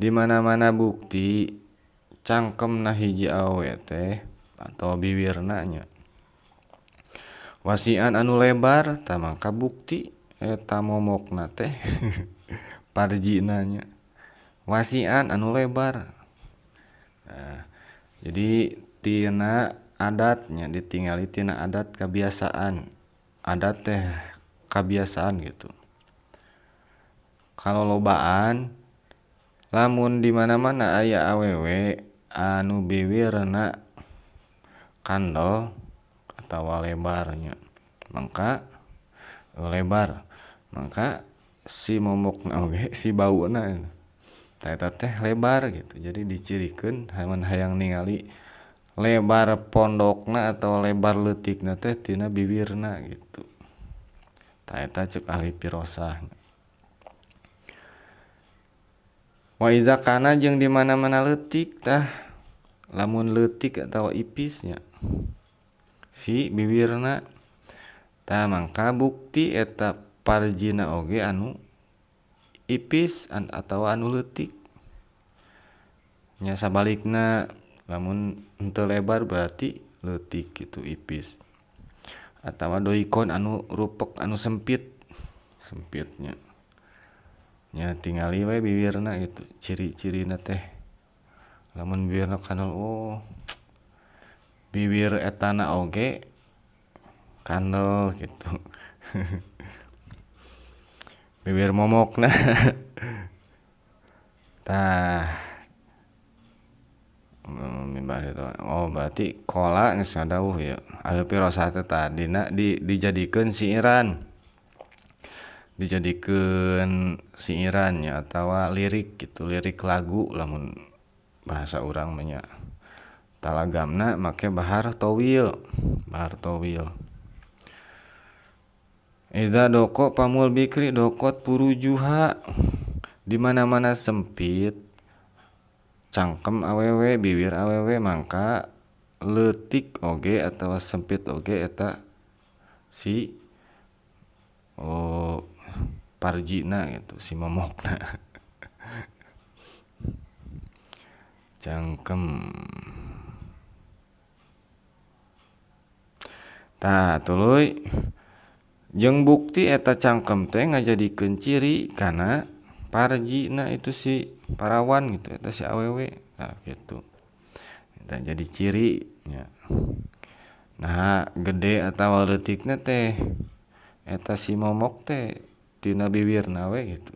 Di mana-mana bukti cangkemna hiji awewe teh atau bibirna nya wasian anu lebar tah mangka bukti eta momokna teh parjina nya wasian anu lebar. Jadi tina adatnya ditingali tina adat kebiasaan. Adat teh kebiasaan gitu. Kalau lobaan lamun di mana-mana aya awewe anu bibirna kandel atawa lebarnya mangka lebar mangka si momokna oge si bauna tah eta teh lebar gitu. Jadi dicirikeun mun hayang ningali lebar pondokna atau lebar leutikna teh tina bibirna gitu. Tah eta ceuk ahli pirosah. Wa iza kana jeung di mana-mana leutik tah lamun leutik atawa ipisnya si bibirna tah mangka bukti eta parjina oge anu ipis atawa anu leutik. Nya sabalikna lamun henteu lebar berarti leutik gitu ipis. Atawa doikon anu rupek anu sempitnya. Nya tingali we bibirna gitu ciri-cirina teh. Lamun bibirna kandel bibir etana oge kandel gitu. Bibir momokna tah berarti kola geus ngadawuh ya. Ahli pirosah teh dina dijadikeun siiran. Dijadikeun siiran nya atawa lirik gitu, lirik lagu lamun bahasa urang mah nya. Talagamna make bahar towil. Idza doko pamul bikri dokot purujuha. Di mana-mana sempit cangkem awewe bibir awewe mangka leutik oge atawa sempit oge eta si parjina gitu si momokna. Cangkem. Tah tuluy jeung bukti eta cangkem teh ngajadikeun ciri kana parjina itu si parawan gitu eta si awewe. Nah kitu. Eta jadi ciri nya. Nah gede atawa leutikna teh eta si momok teh tina bibirna we gitu.